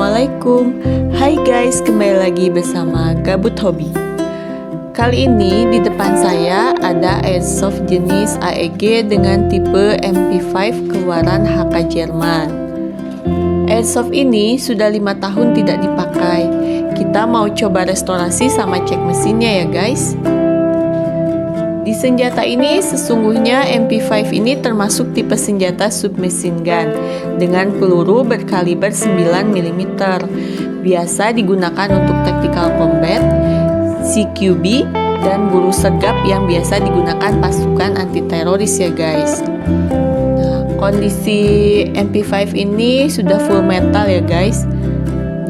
Assalamualaikum. Hai guys, kembali lagi bersama Gabut Hobi. Kali ini di depan saya ada airsoft jenis AEG dengan tipe MP5 keluaran HK Jerman. Airsoft ini sudah 5 tahun tidak dipakai. Kita mau coba restorasi sama cek mesinnya ya guys. Di senjata ini sesungguhnya MP5 ini termasuk tipe senjata submachine gun dengan peluru berkaliber 9 mm. Biasa digunakan untuk tactical combat, CQB, dan buru sergap yang biasa digunakan pasukan anti teroris ya guys. Nah, kondisi MP5 ini sudah full metal ya guys.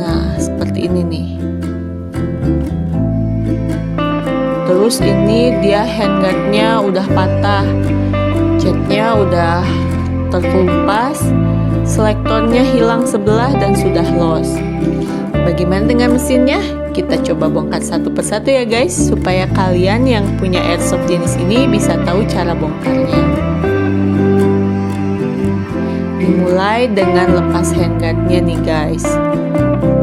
Nah, seperti ini nih. Terus ini dia handguardnya udah patah, catnya udah terkelupas, selektornya hilang sebelah dan sudah loss. Bagaimana dengan mesinnya? Kita coba bongkar satu persatu ya guys, supaya kalian yang punya airsoft jenis ini bisa tahu cara bongkarnya. Dimulai dengan lepas handguardnya nih guys.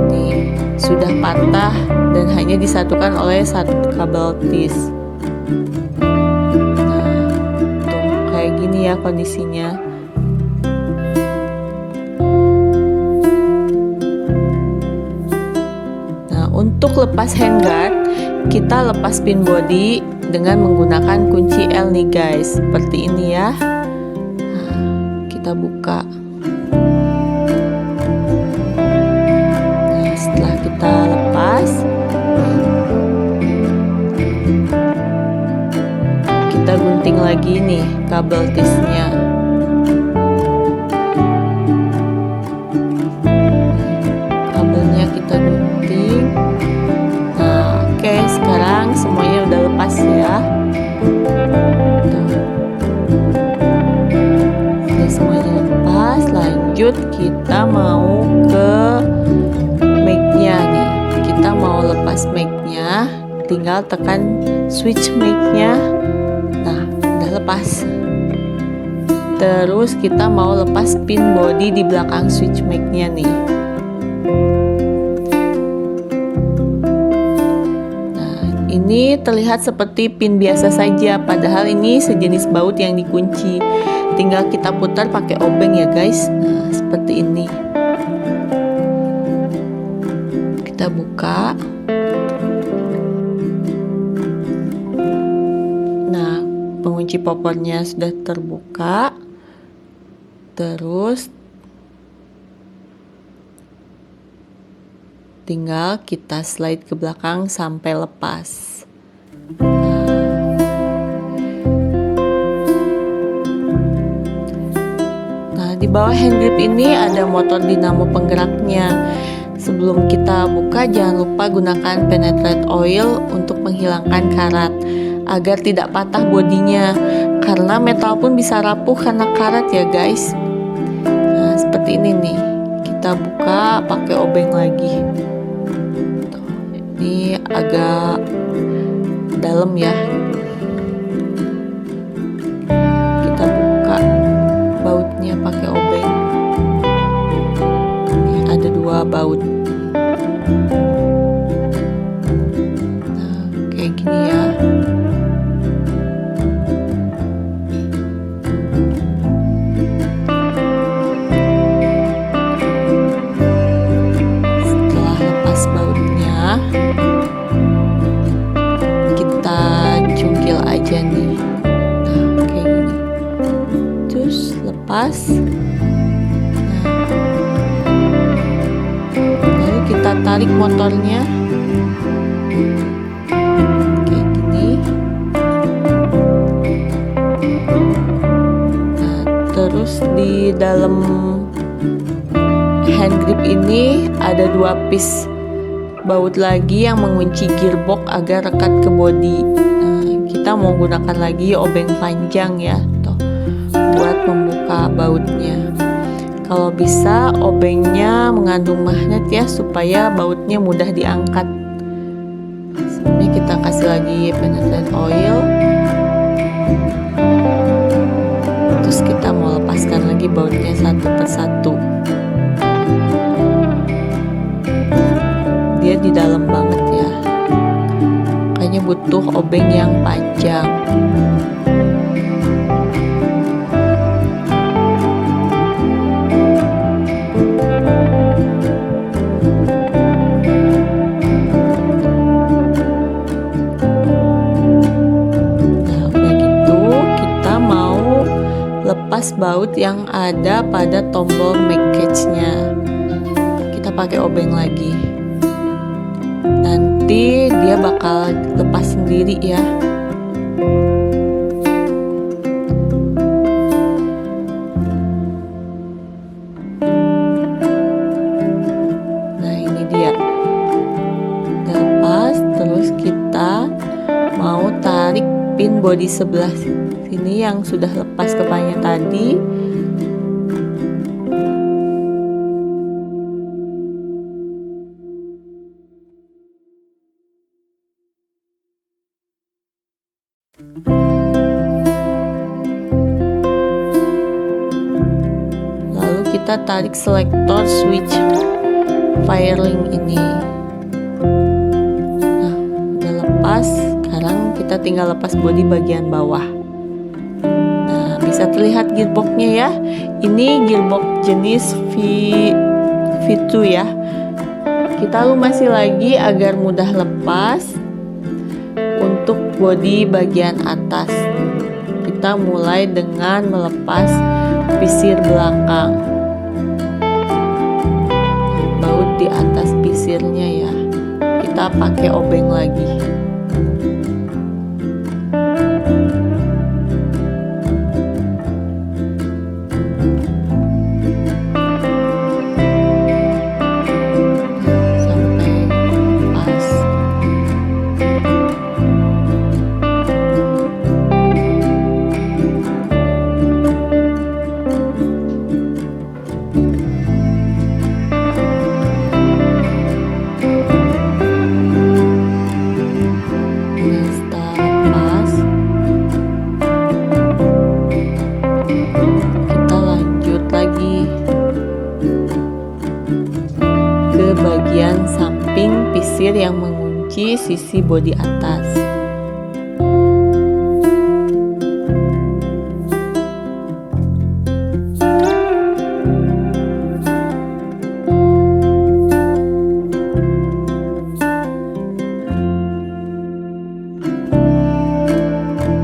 Nih, sudah patah dan hanya disatukan oleh satu kabel tis. Nah, tuh kayak gini ya kondisinya. Nah, untuk lepas handguard, kita lepas pin body dengan menggunakan kunci L nih guys, seperti ini ya. Nah, kita buka. Nah, setelah kita lepas, kita gunting lagi nih kabel tisnya. Kabelnya kita gunting. Nah, oke, sekarang semuanya udah lepas ya. Tuh. Sudah semuanya lepas. Lanjut kita mau ke mic-nya nih. Kita mau lepas mic-nya, tinggal tekan switch mic-nya. Nah, udah lepas. Terus kita mau lepas pin body di belakang switch mic-nya nih. Nah, ini terlihat seperti pin biasa saja, padahal ini sejenis baut yang dikunci. Tinggal kita putar pakai obeng ya guys. Nah, seperti ini. Kita buka. Nah, pengunci popornya sudah terbuka. Terus tinggal kita slide ke belakang sampai lepas. Nah, di bawah hand grip ini ada motor dinamo penggeraknya. Sebelum kita buka, jangan lupa gunakan penetrate oil untuk menghilangkan karat agar tidak patah bodinya, karena metal pun bisa rapuh karena karat ya guys. Nah, seperti ini nih. Kita buka pakai obeng lagi. Tuh, ini agak dalam ya. Kita buka bautnya pakai obeng. Ini ada 2 baut. Nah, kayak gini ya. Setelah lepas bautnya, kita cungkil aja nih. Nah, kayak gini. Terus lepas. Kita tarik motornya kayak gini. Nah, terus di dalam hand grip ini ada 2 piece baut lagi yang mengunci gearbox agar rekat ke bodi. Nah, kita mau gunakan lagi obeng panjang ya, tuh, buat membuka bautnya. Kalau bisa obengnya mengandung magnet ya, supaya bautnya mudah diangkat. Sebelumnya kita kasih lagi penetrate oil. Terus kita mau lepaskan lagi bautnya satu persatu. butuh obeng yang panjang. Nah, udah gitu kita mau lepas baut yang ada pada tombol make catch-nya. Kita pakai obeng lagi. Nanti dia bakal lepas sendiri ya. Nah, ini dia. Udah lepas, terus kita mau tarik pin bodi sebelah sini yang sudah lepas kepalanya tadi. Lalu kita tarik selektor switch firelink ini. Nah, udah lepas. Sekarang kita tinggal lepas bodi bagian bawah. Nah, bisa terlihat gearboxnya ya. Ini gearbox jenis V2 ya. Kita lumasi lagi agar mudah lepas. Untuk bodi bagian atas, kita mulai dengan melepas pisir belakang. Baut di atas pisirnya ya. Kita pakai obeng lagi. Bagian samping pisir yang mengunci sisi bodi atas.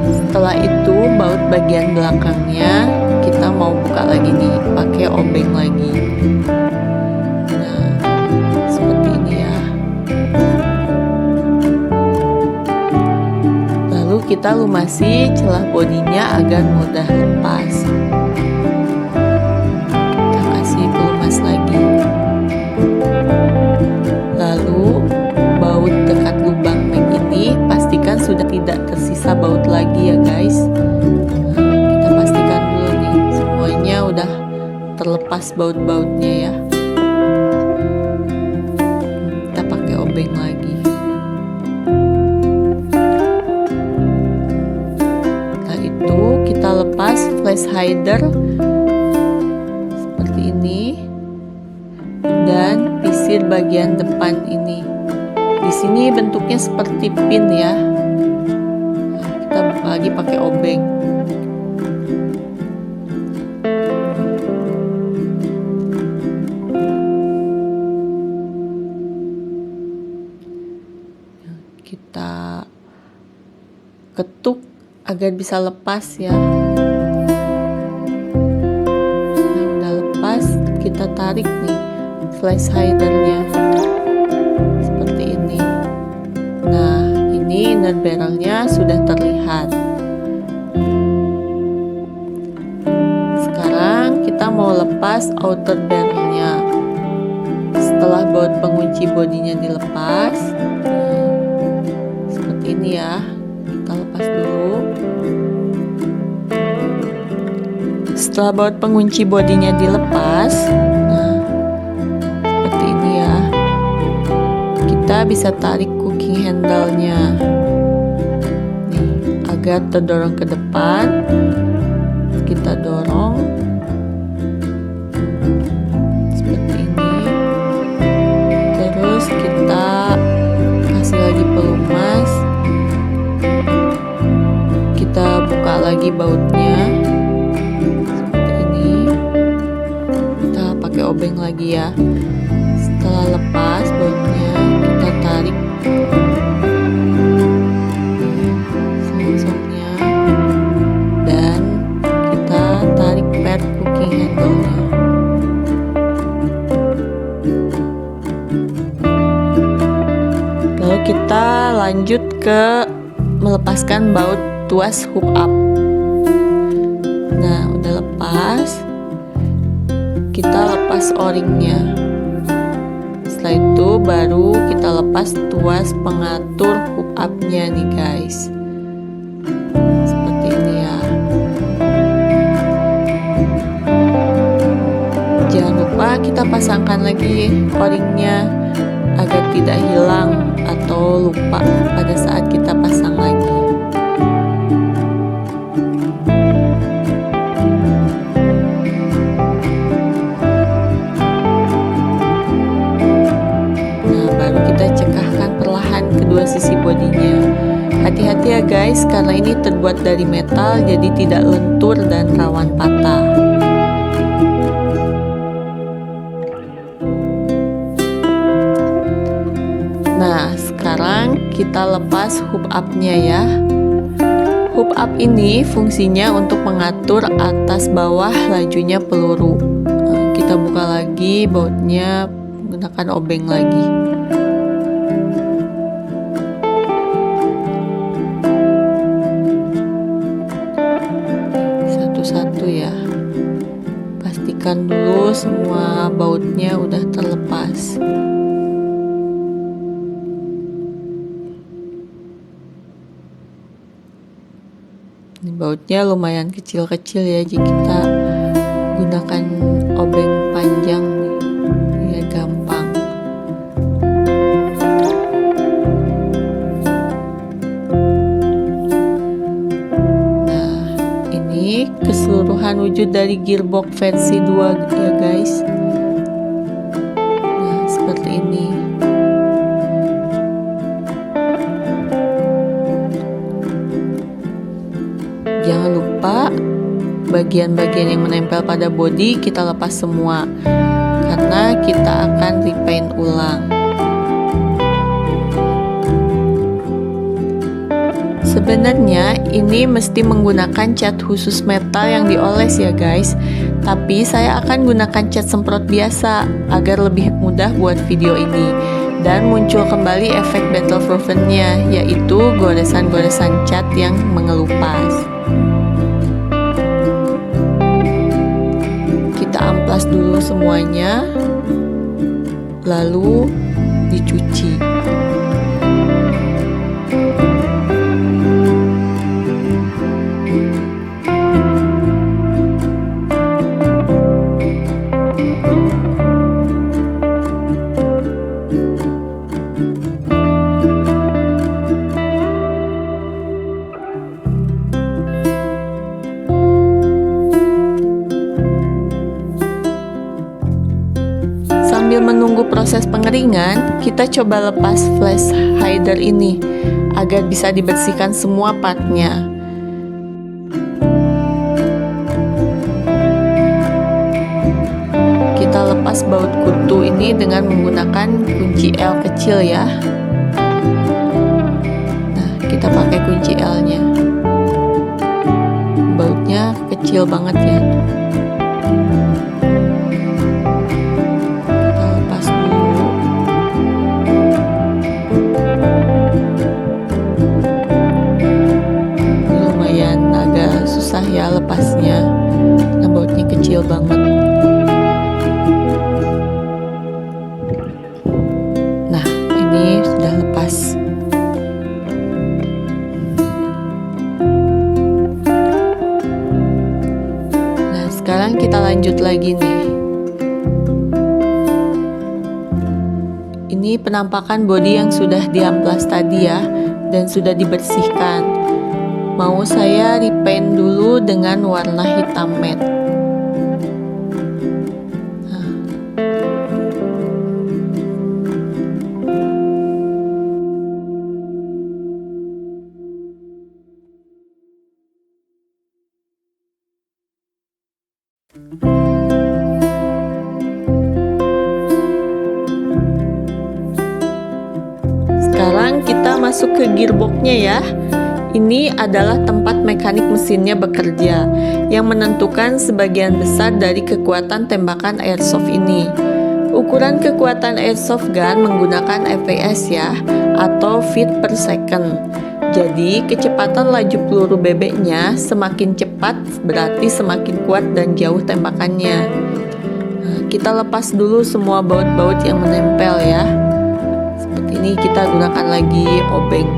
Setelah itu baut bagian belakangnya kita mau buka lagi nih, pakai obeng lagi. Kita lumasi celah bodinya agar mudah lepas. Kita kasih pelumas lagi. Lalu baut dekat lubang make ini pastikan sudah tidak tersisa baut lagi ya guys. Nah, kita pastikan dulu nih semuanya udah terlepas baut-bautnya ya. Kita pakai obeng lagi. Kita lepas flash hider seperti ini dan pisir bagian depan ini. Di sini bentuknya seperti pin ya. Nah, kita buka lagi pakai obeng. Kita ketuk agar bisa lepas ya. Nah, udah lepas, kita tarik nih flash hidernya seperti ini. Nah, ini inner barrelnya sudah terlihat. Sekarang kita mau lepas outer barrelnya. Setelah baut pengunci bodinya dilepas, nah, seperti ini ya. Kita lepas dulu. Setelah baut pengunci bodinya dilepas, nah seperti ini ya. Kita bisa tarik cooking handle-nya nih, agar terdorong ke depan. Kita dorong seperti ini. Terus kita kasih lagi pelumas lagi bautnya seperti ini. Kita pakai obeng lagi ya. Setelah lepas bautnya, kita tarik selongsongnya dan kita tarik pad cooking handle-nya. Lalu kita lanjut ke melepaskan baut tuas hook up. Nah, udah lepas, kita lepas o-ringnya. Setelah itu baru kita lepas tuas pengatur hook up-nya nih guys. Seperti ini ya. Jangan lupa kita pasangkan lagi o-ringnya agar tidak hilang atau lupa pada saat kita pasang lagi. Nah, baru kita cekahkan perlahan kedua sisi bodinya. Hati-hati ya guys, karena ini terbuat dari metal jadi tidak lentur dan rawan patah. Nah, sekarang kita lepas hook up-nya ya. Hook up ini fungsinya untuk mengatur atas bawah lajunya peluru. Kita buka lagi bautnya menggunakan obeng lagi. Satu-satu ya. Pastikan dulu semua bautnya udah terlepas. Ini bautnya lumayan kecil-kecil ya, jika kita gunakan obeng panjang ya gampang. Nah, ini keseluruhan wujud dari gearbox versi 2 ya guys. Nah, seperti ini. Jangan lupa bagian-bagian yang menempel pada bodi kita lepas semua, karena kita akan repaint ulang. Sebenarnya ini mesti menggunakan cat khusus metal yang dioles ya guys, tapi saya akan gunakan cat semprot biasa agar lebih mudah buat video ini. Dan muncul kembali efek battleproofnya, yaitu goresan-goresan cat yang mengelupas. Kita amplas dulu semuanya, lalu dicuci. Sambil menunggu proses pengeringan, kita coba lepas flash hider ini agar bisa dibersihkan semua partnya. Kita lepas baut kutu ini dengan menggunakan kunci L kecil ya. Nah, kita pakai kunci L-nya. Bautnya kecil banget ya. Susah ya lepasnya, nah bautnya kecil banget. Nah, ini sudah lepas. Nah, sekarang kita lanjut lagi nih. Ini penampakan bodi yang sudah diamplas tadi ya, dan sudah dibersihkan. Mau saya repaint dulu dengan warna hitam matte. masuk ke gearboxnya ya. Ini adalah tempat mekanik mesinnya bekerja, yang menentukan sebagian besar dari kekuatan tembakan airsoft ini. Ukuran kekuatan airsoft gun menggunakan fps ya, atau feet per second. Jadi kecepatan laju peluru bebeknya semakin cepat berarti semakin kuat dan jauh tembakannya. Nah, kita lepas dulu semua baut-baut yang menempel ya. Seperti ini kita gunakan lagi obeng.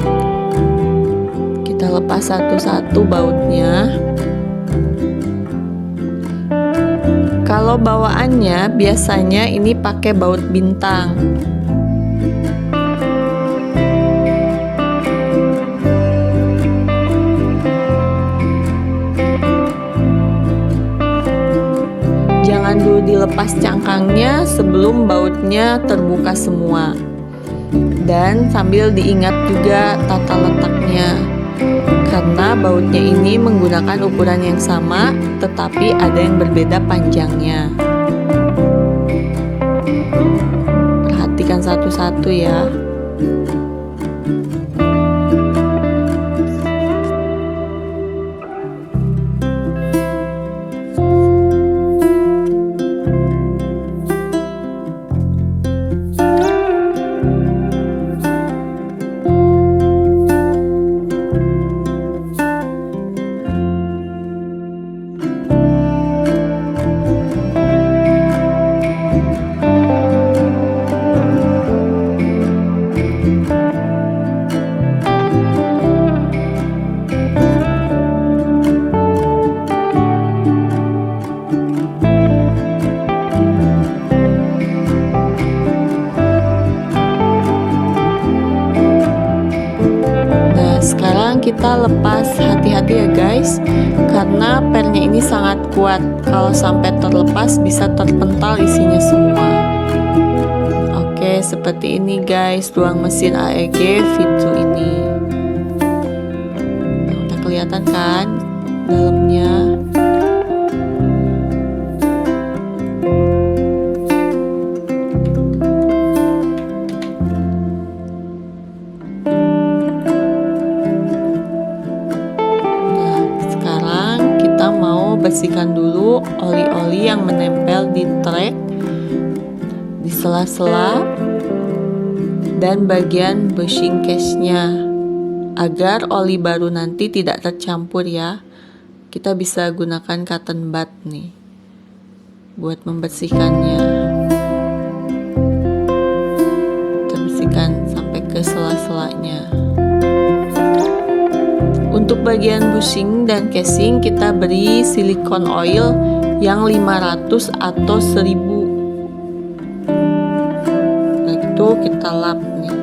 Kita lepas satu-satu bautnya. Kalau bawaannya biasanya ini pakai baut bintang. Jangan dulu dilepas cangkangnya sebelum bautnya terbuka semua. Dan sambil diingat juga tata letaknya. Karena bautnya ini menggunakan ukuran yang sama, tetapi ada yang berbeda panjangnya. Perhatikan satu-satu ya. Sekarang kita lepas, hati-hati ya guys, karena pernya ini sangat kuat. Kalau sampai terlepas bisa terpental isinya semua. Oke, seperti ini guys ruang mesin AEG V2 ini. Nah, udah kelihatan kan dalamnya. Bersihkan dulu oli-oli yang menempel di trek, di sela-sela dan bagian bushing case-nya, agar oli baru nanti tidak tercampur ya. Kita bisa gunakan cotton bud nih buat membersihkannya. Kita bersihkan sampai ke sela-selanya. Untuk bagian bushing dan casing kita beri silikon oil yang 500 atau 1000. Nah, itu kita lap nih.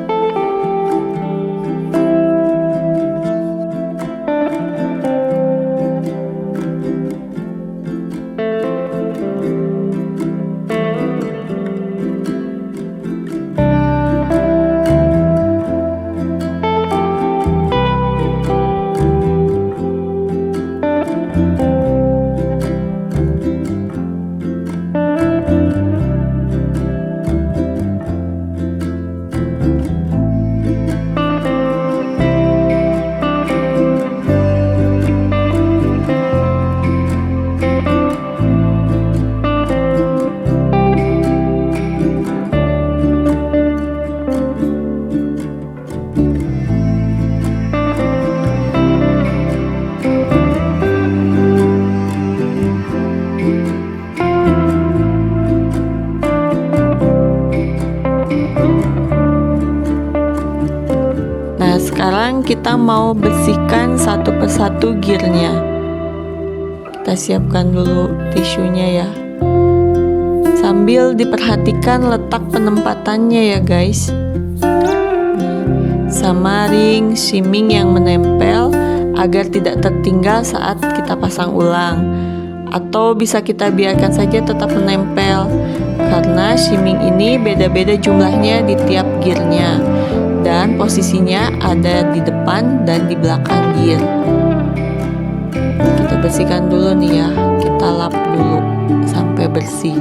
Sekarang kita mau bersihkan satu persatu gearnya. Kita siapkan dulu tisunya ya. Sambil diperhatikan letak penempatannya ya guys. Sama ring shimming yang menempel agar tidak tertinggal saat kita pasang ulang. Atau bisa kita biarkan saja tetap menempel, karena shimming ini beda-beda jumlahnya di tiap gearnya. Dan posisinya ada di depan dan di belakang gear. Kita bersihkan dulu nih ya, kita lap dulu sampai bersih.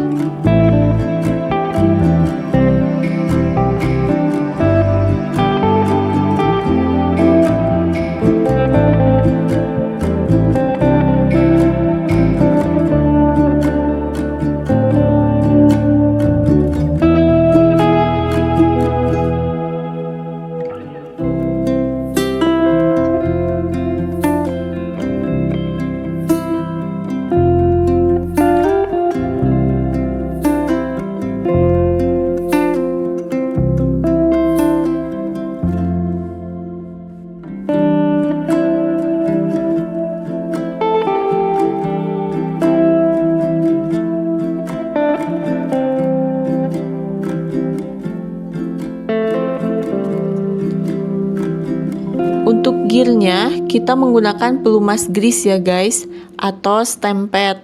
gearnya kita menggunakan pelumas grease ya guys, atau stem pad.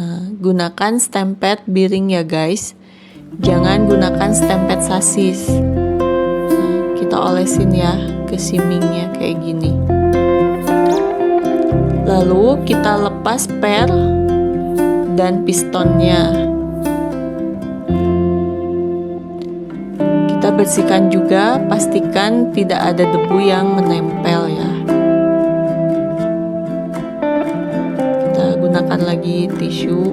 Nah, gunakan stem pad bearing ya guys, jangan gunakan stem pad sasis. Nah, kita olesin ya ke simingnya kayak gini. Lalu kita lepas per dan pistonnya. Kita bersihkan juga, pastikan tidak ada debu yang menempel ya. Kita gunakan lagi tisu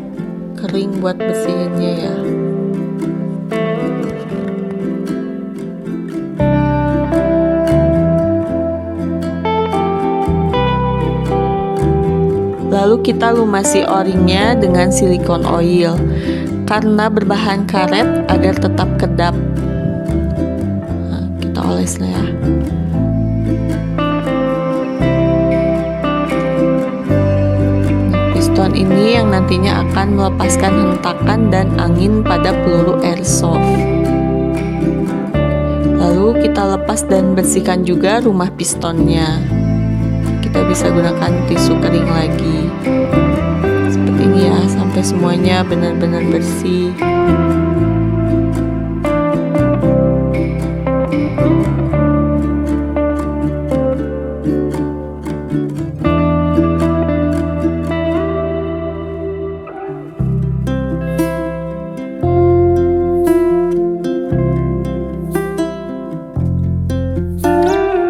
kering buat bersihinnya ya. Lalu kita lumasi o-ringnya dengan silikon oil karena berbahan karet agar tetap kedap. Nah, kita oles lah ya. Piston ini yang nantinya akan melepaskan hentakan dan angin pada peluru airsoft. Lalu kita lepas dan bersihkan juga rumah pistonnya. Kita bisa gunakan tisu kering lagi seperti ini ya, sampai semuanya benar-benar bersih.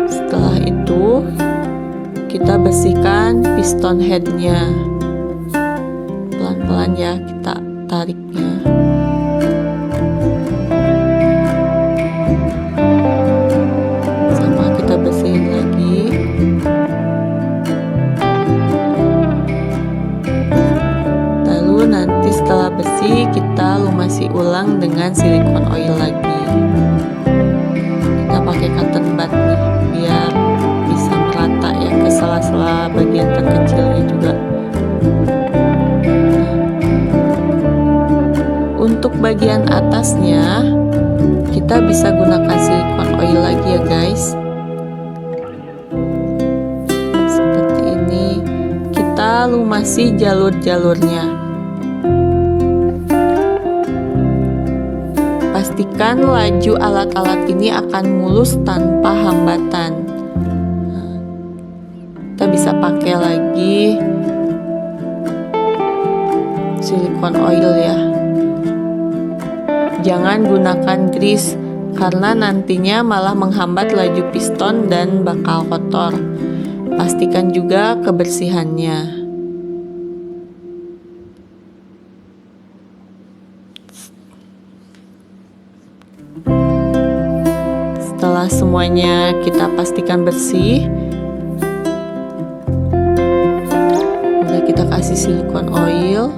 Setelah itu kita bersihkan piston headnya, pelan-pelan ya kita tariknya. Sama kita bersihin lagi. Lalu nanti setelah bersih kita lumasi ulang dengan silikon oil lagi. Kita pakai cotton bud nih biar bisa merata ya ke sela-sela bagian terkecilnya juga. Untuk bagian atasnya kita bisa gunakan silikon oil lagi ya guys. Seperti ini. Kita lumasi jalur-jalurnya. Pastikan laju alat-alat ini akan mulus tanpa hambatan. Kita bisa pakai lagi silikon oil ya. Jangan gunakan grease karena nantinya malah menghambat laju piston dan bakal kotor. Pastikan juga kebersihannya. Setelah semuanya kita pastikan bersih, udah kita kasih silikon oil.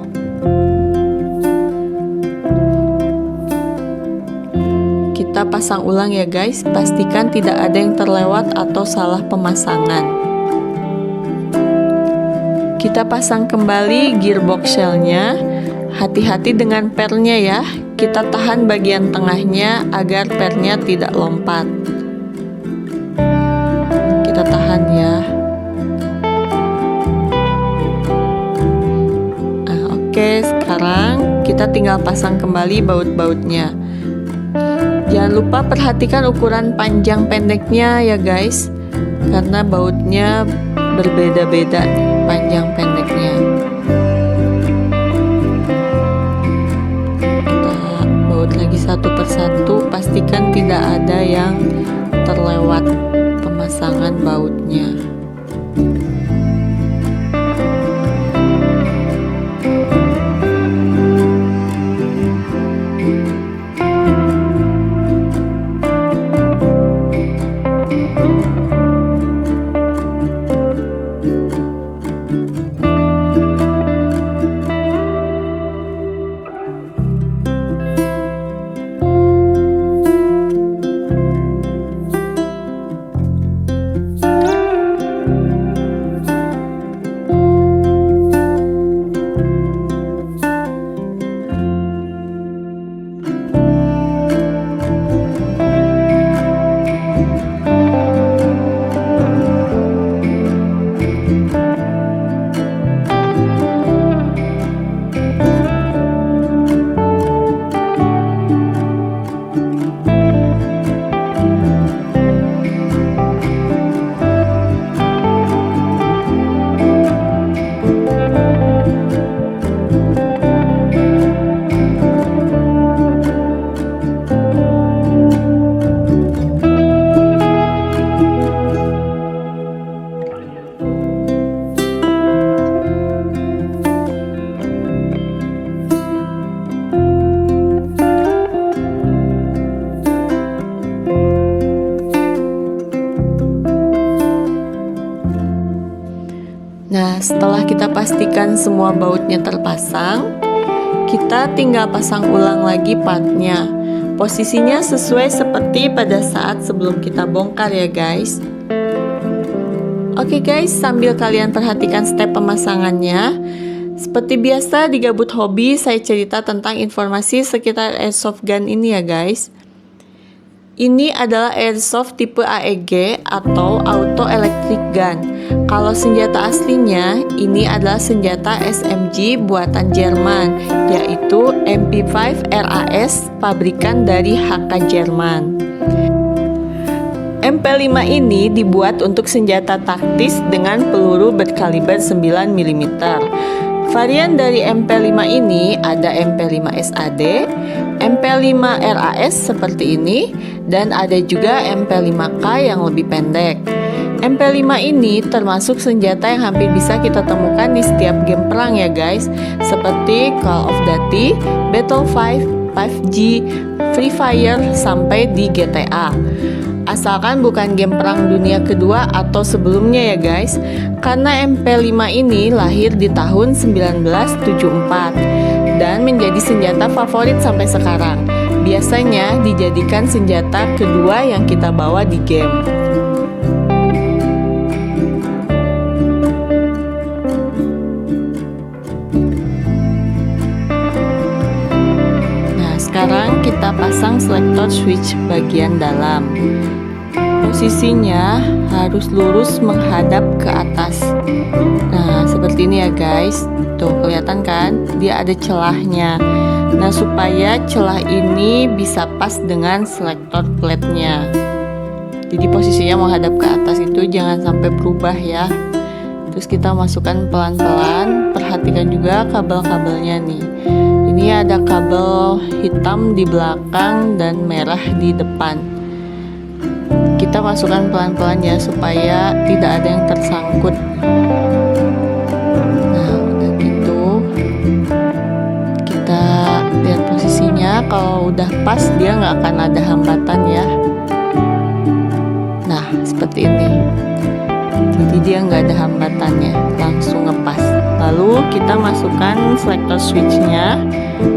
Kita pasang ulang ya guys, pastikan tidak ada yang terlewat atau salah pemasangan. Kita pasang kembali gearbox shellnya. Hati-hati dengan pernya ya, kita tahan bagian tengahnya agar pernya tidak lompat. Kita tahan ya. Nah, oke, sekarang kita tinggal pasang kembali baut-bautnya. Jangan lupa perhatikan ukuran panjang pendeknya ya guys, karena bautnya berbeda-beda panjang pendeknya. Kita baut lagi satu persatu, pastikan tidak ada yang terlewat pemasangan bautnya. setelah kita pastikan semua bautnya terpasang, kita tinggal pasang ulang lagi partnya. Posisinya sesuai seperti pada saat sebelum kita bongkar ya guys. Oke guys, sambil kalian perhatikan step pemasangannya, seperti biasa di Gabut Hobi saya cerita tentang informasi sekitar airsoft gun ini ya guys. Ini adalah airsoft tipe AEG atau Auto Electric Gun. Kalau senjata aslinya, ini adalah senjata SMG buatan Jerman, yaitu MP5 RAS pabrikan dari HK Jerman. MP5 ini dibuat untuk senjata taktis dengan peluru berkaliber 9 mm. Varian dari MP5 ini ada MP5 SAD, MP5 RAS seperti ini, dan ada juga MP5K yang lebih pendek. MP5 ini termasuk senjata yang hampir bisa kita temukan di setiap game perang ya guys, seperti Call of Duty, Battlefield 5, 5G, Free Fire, sampai di GTA. Asalkan bukan game perang dunia kedua atau sebelumnya ya guys, karena MP5 ini lahir di tahun 1974 dan menjadi senjata favorit sampai sekarang. Biasanya dijadikan senjata kedua yang kita bawa di game. Sekarang kita pasang selector switch bagian dalam. Posisinya harus lurus menghadap ke atas. Nah, seperti ini ya guys. Tuh, kelihatan kan? Dia ada celahnya. Nah, supaya celah ini bisa pas dengan selector plate-nya. Jadi posisinya menghadap ke atas itu jangan sampai berubah ya. Terus kita masukkan pelan-pelan. Perhatikan juga kabel-kabelnya nih. Ini ada kabel hitam di belakang dan merah di depan. Kita masukkan pelan-pelan ya supaya tidak ada yang tersangkut. Nah, udah gitu. Kita lihat posisinya, kalau udah pas dia nggak akan ada hambatan ya. Nah, seperti ini. Jadi dia nggak ada hambatannya, langsung ngepas. Lalu kita masukkan selector switch-nya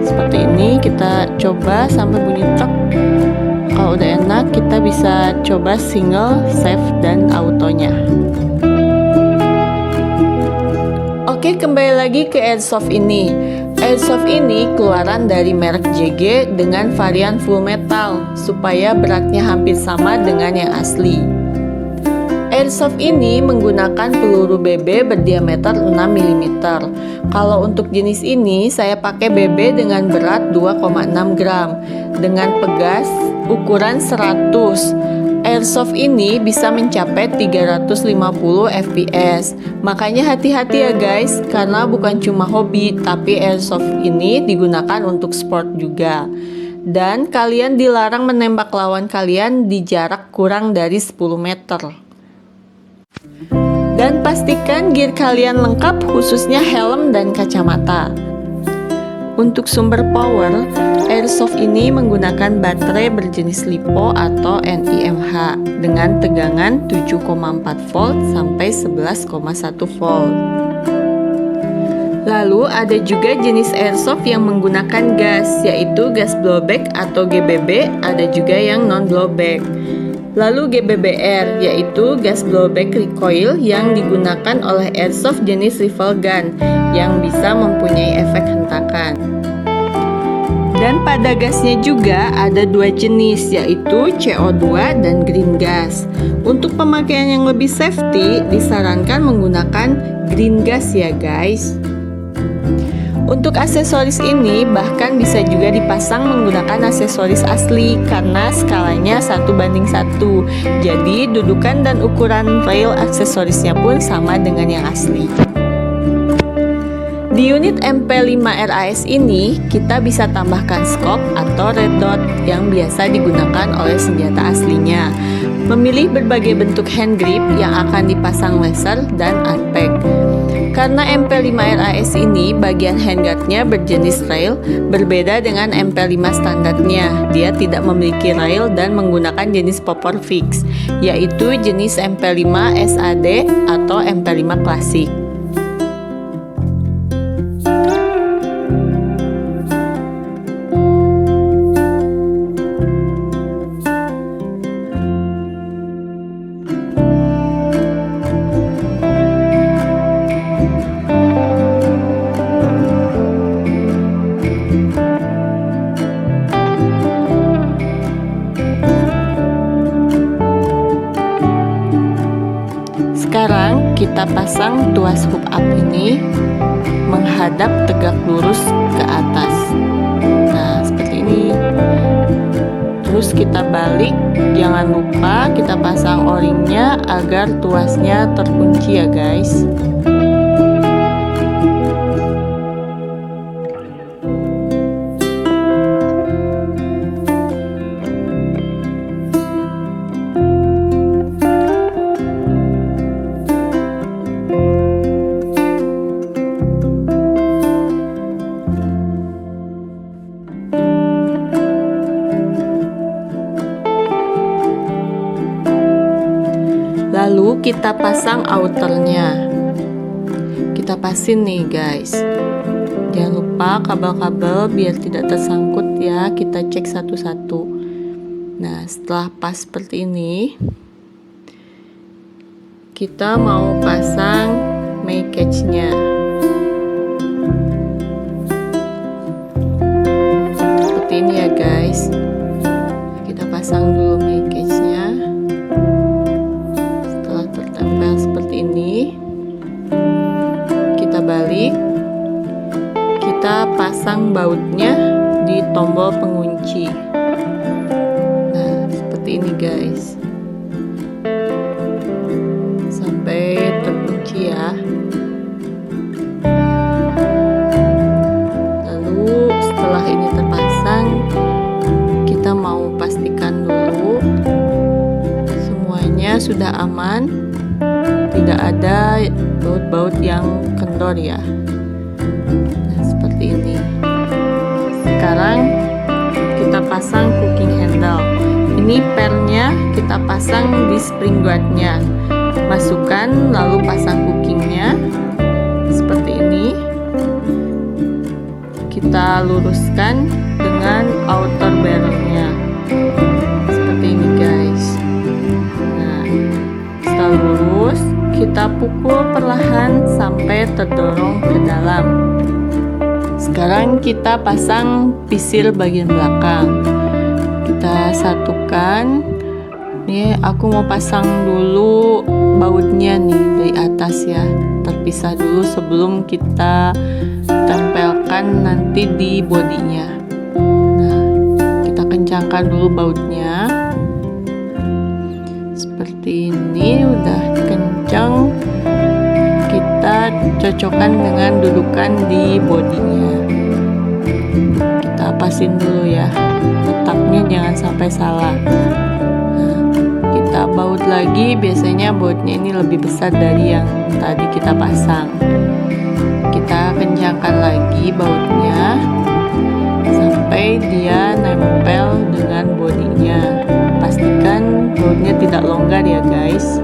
seperti ini. Kita coba sampai bunyi tok. Kalau udah enak, kita bisa coba single, save, dan autonya. Oke, kembali lagi ke airsoft ini. Airsoft ini keluaran dari merek JG dengan varian full metal supaya beratnya hampir sama dengan yang asli. Airsoft ini menggunakan peluru BB berdiameter 6 mm. Kalau untuk jenis ini saya pakai BB dengan berat 2,6 gram dengan pegas ukuran 100. Airsoft ini bisa mencapai 350 fps. Makanya hati-hati ya guys, karena bukan cuma hobi, tapi airsoft ini digunakan untuk sport juga. Dan kalian dilarang menembak lawan kalian di jarak kurang dari 10 meter. Dan pastikan gear kalian lengkap, khususnya helm dan kacamata. Untuk sumber power, airsoft ini menggunakan baterai berjenis LiPo atau NiMH dengan tegangan 7,4 volt sampai 11,1 volt. Lalu ada juga jenis airsoft yang menggunakan gas, yaitu gas blowback atau GBB, ada juga yang non blowback. Lalu GBBR, yaitu gas blowback recoil yang digunakan oleh airsoft jenis rifle gun yang bisa mempunyai efek hentakan. Dan pada gasnya juga ada dua jenis, yaitu CO2 dan green gas. Untuk pemakaian yang lebih safety, disarankan menggunakan green gas ya guys. Untuk aksesoris ini bahkan bisa juga dipasang menggunakan aksesoris asli karena skalanya 1:1. Jadi dudukan dan ukuran rail aksesorisnya pun sama dengan yang asli. Di unit MP5 RAS ini kita bisa tambahkan scope atau red dot yang biasa digunakan oleh senjata aslinya. Memilih berbagai bentuk hand grip yang akan dipasang laser dan unpack. Karena MP5 RAS ini bagian handguardnya berjenis rail, berbeda dengan MP5 standarnya. Dia tidak memiliki rail dan menggunakan jenis popor fix, yaitu jenis MP5 SAD atau MP5 klasik. kita pasang tuas hook up ini menghadap tegak lurus ke atas. Nah, seperti ini. Terus kita balik, jangan lupa kita pasang o-ringnya agar tuasnya terkunci ya guys. Lalu kita pasang outernya. Kita pasin nih guys. Jangan lupa kabel-kabel biar tidak tersangkut ya. Kita cek satu-satu. Nah, setelah pas seperti ini, kita mau pasang May catch-nya. Seperti ini ya guys. Kita pasang dulu May catch-nya. Seperti ini, kita balik, kita pasang bautnya di tombol pengunci. Nah, seperti ini guys, sampai terkunci ya. Lalu setelah ini terpasang, kita mau pastikan dulu semuanya sudah aman, tidak ada baut-baut yang kendor ya. Nah, seperti ini. Sekarang kita pasang cooking handle. Ini pernya kita pasang di spring guardnya. Masukkan lalu pasang cookingnya seperti ini. Kita luruskan dengan outer barrelnya seperti ini guys. Nah, setelah lurus, kita pukul perlahan sampai terdorong ke dalam. Sekarang kita pasang pisir bagian belakang. Kita satukan. Nih, aku mau pasang dulu bautnya nih dari atas ya. Terpisah dulu sebelum kita tempelkan nanti di bodinya. Nah, kita kencangkan dulu bautnya. Seperti ini udah kencang, kita cocokkan dengan dudukan di bodinya. Kita pasin dulu ya, letaknya jangan sampai salah. Nah, kita baut lagi, biasanya bautnya ini lebih besar dari yang tadi kita pasang. Kita kencangkan lagi bautnya sampai dia nempel dengan bodinya. Pastikan bautnya tidak longgar ya guys.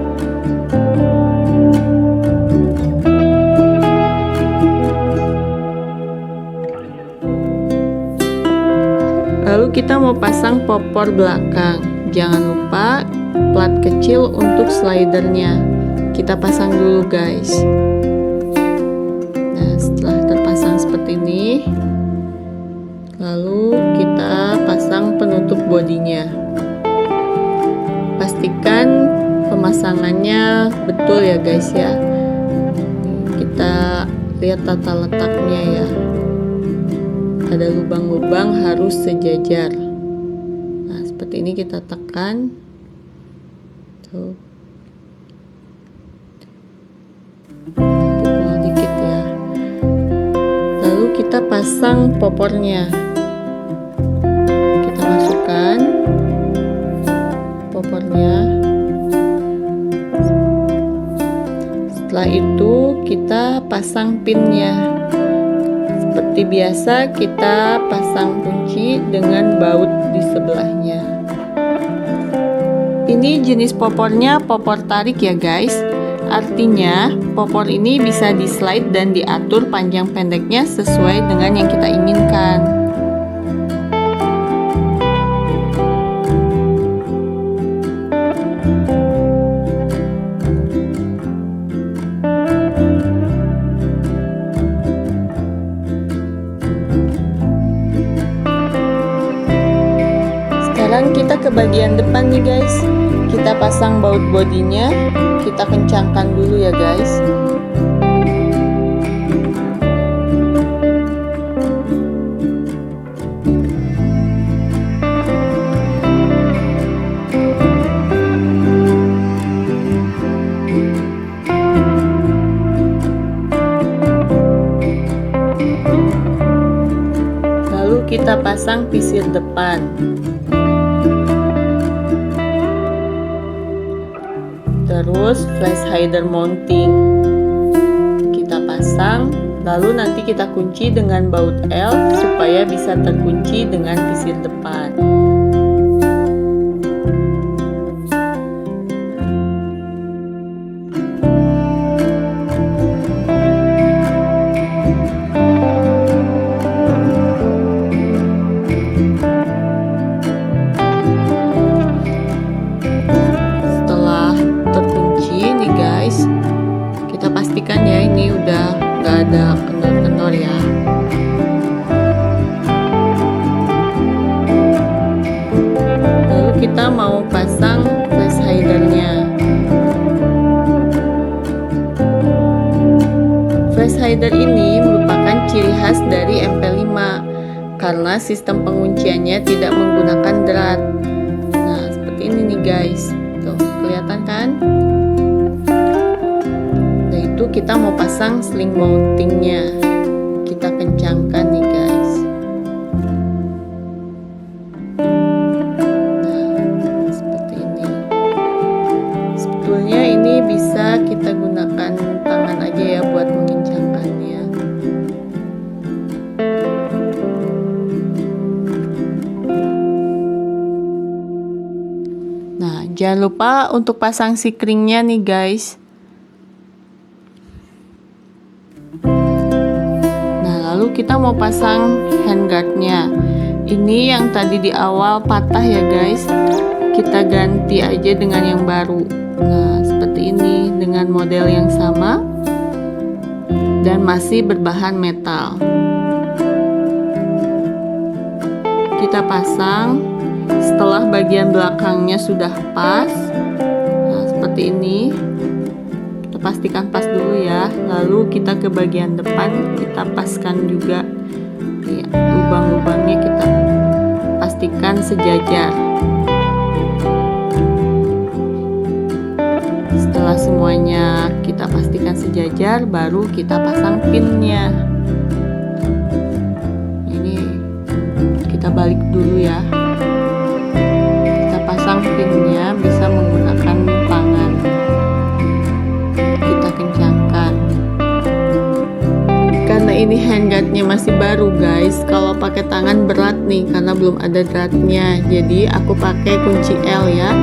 Lalu kita mau pasang popor belakang. Jangan lupa plat kecil untuk slidernya. Kita pasang dulu guys. Nah, setelah terpasang seperti ini, lalu kita pasang penutup bodinya. Pastikan pemasangannya betul ya guys ya. Kita lihat tata letaknya ya. Ada lubang-lubang harus sejajar. Nah, seperti ini kita tekan. Tuh. Pukul dikit ya. Lalu kita pasang popornya. Kita masukkan popornya. Setelah itu kita pasang pinnya. Seperti biasa kita pasang kunci dengan baut di sebelahnya. Ini jenis popornya popor tarik ya guys. Artinya popor ini bisa di slide dan diatur panjang pendeknya sesuai dengan yang kita inginkan. Sekarang kita ke bagian depan nih guys. Kita pasang baut bodinya kita kencangkan dulu ya guys. Lalu kita pasang pisir depan. Terus flash hider mounting kita pasang, lalu nanti kita kunci dengan baut L supaya bisa terkunci dengan pisir depan. Pastikan ya ini udah nggak ada kendor-kendor ya. Lalu kita mau pasang flash hidernya. Flash hider ini merupakan ciri khas dari MP5 karena sistem pengunciannya tidak menggunakan drat. Nah seperti ini nih guys, tuh kelihatan kan? Kita mau pasang sling mountingnya, kita kencangkan nih guys. Nah seperti ini. Sebetulnya ini bisa kita gunakan tangan aja ya buat mengencangkannya. Nah jangan lupa untuk pasang sikringnya nih guys. Lalu kita mau pasang handguardnya. Ini yang tadi di awal patah ya guys, kita ganti aja dengan yang baru. Nah seperti ini dengan model yang sama dan masih berbahan metal. Kita pasang setelah bagian belakangnya sudah pas. Nah seperti ini, pastikan pas dulu ya. Lalu kita ke bagian depan, kita paskan juga ya, lubang-lubangnya kita pastikan sejajar. Setelah semuanya kita pastikan sejajar, baru kita pasang pinnya. Ini kita balik dulu ya. Kita pasang pinnya bisa menggunakan tangan. Kita kencangkan karena ini handguardnya masih baru guys. Kalau pakai tangan berat nih karena belum ada dratnya, jadi aku pakai kunci L ya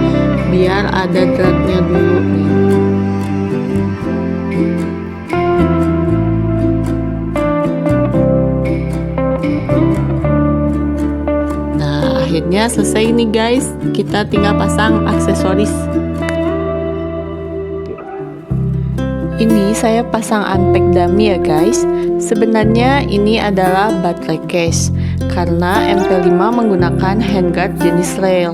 biar ada dratnya dulu nih. Nah akhirnya selesai nih guys, kita tinggal pasang aksesoris. Ini saya pasang unpack dummy ya guys. Sebenarnya ini adalah baterai case karena MP5 menggunakan handguard jenis rail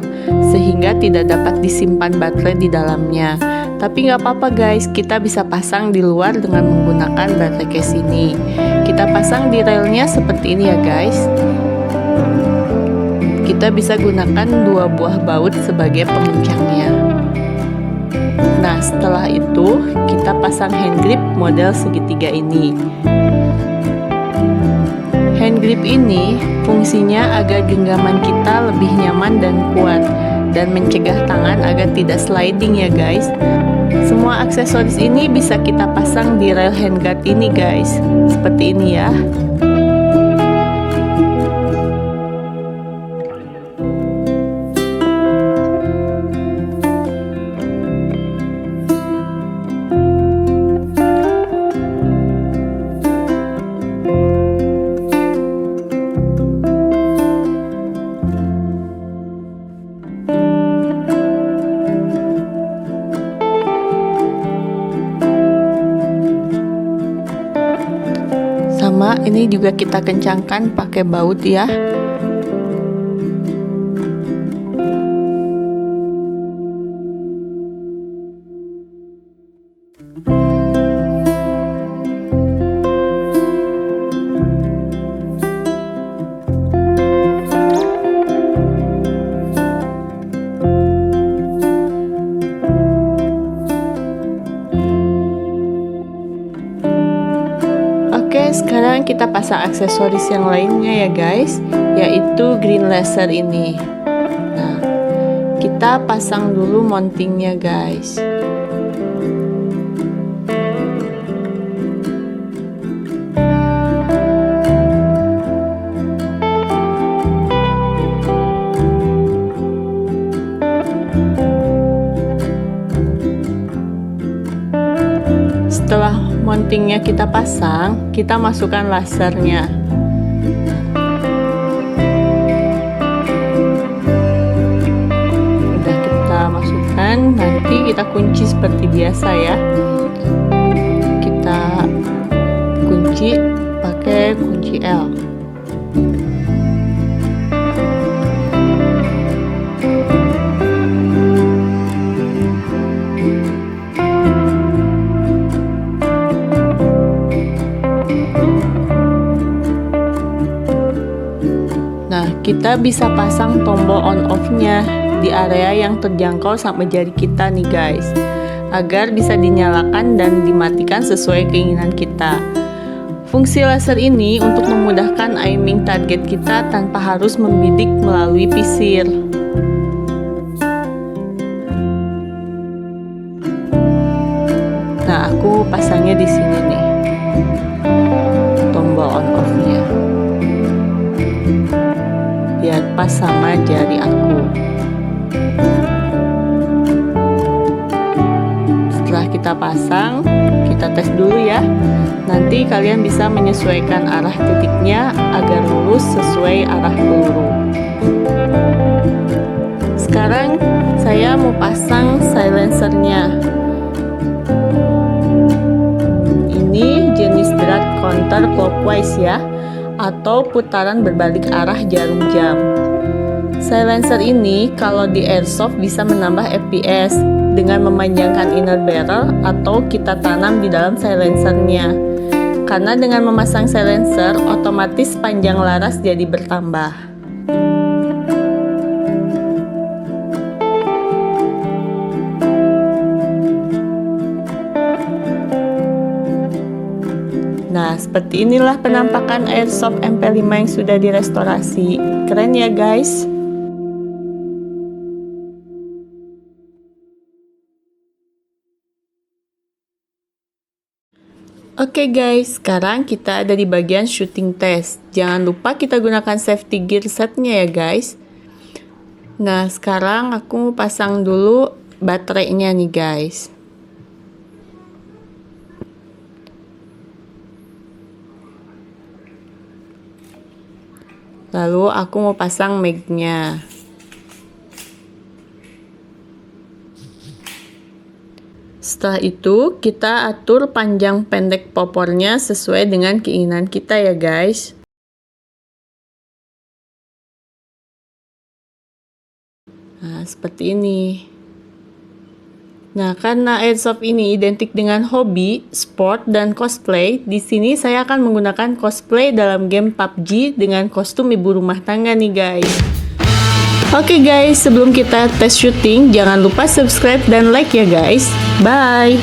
sehingga tidak dapat disimpan baterai di dalamnya. Tapi nggak apa-apa guys, kita bisa pasang di luar dengan menggunakan baterai case ini. Kita pasang di railnya seperti ini ya guys. Kita bisa gunakan 2 buah baut sebagai penguncangnya. Nah setelah itu kita pasang hand grip model segitiga ini. Hand grip ini fungsinya agar genggaman kita lebih nyaman dan kuat dan mencegah tangan agar tidak sliding ya guys. Semua aksesoris ini bisa kita pasang di rail handguard ini guys, seperti ini ya. Sama ini juga kita kencangkan pakai baut ya. sekarang kita pasang aksesoris yang lainnya ya guys, yaitu green laser ini. Nah, kita pasang dulu mountingnya guys. Setelah mountingnya kita pasang, kita masukkan lasernya. Udah kita masukkan, nanti kita kunci seperti biasa ya. Kita kunci pakai kunci L. Nah, kita bisa pasang tombol on off-nya di area yang terjangkau sampai jari kita nih guys, agar bisa dinyalakan dan dimatikan sesuai keinginan kita. Fungsi laser ini untuk memudahkan aiming target kita tanpa harus membidik melalui pisir. Nah, aku pasangnya di sini nih, tombol on off-nya. Biar pas sama jari aku. Setelah kita pasang, kita tes dulu ya. Nanti kalian bisa menyesuaikan arah titiknya agar lurus sesuai arah peluru. Sekarang saya mau pasang silencernya. Ini jenis drat counter clockwise ya, atau putaran berbalik arah jarum jam. Silencer ini kalau di airsoft bisa menambah FPS dengan memanjangkan inner barrel atau kita tanam di dalam silencernya. Karena dengan memasang silencer, otomatis panjang laras jadi bertambah. Nah, seperti inilah penampakan airsoft MP5 yang sudah direstorasi. Keren ya guys. Oke guys, sekarang kita ada di bagian shooting test. Jangan lupa kita gunakan safety gear setnya ya guys. Nah, sekarang aku pasang dulu baterainya nih guys. Lalu aku mau pasang mag-nya. Setelah itu kita atur panjang pendek popornya sesuai dengan keinginan kita ya guys. Nah, seperti ini. Nah, karena airsoft ini identik dengan hobi, sport, dan cosplay, di sini saya akan menggunakan cosplay dalam game PUBG dengan kostum ibu rumah tangga nih guys. Oke guys, sebelum kita tes syuting, jangan lupa subscribe dan like ya guys. Bye!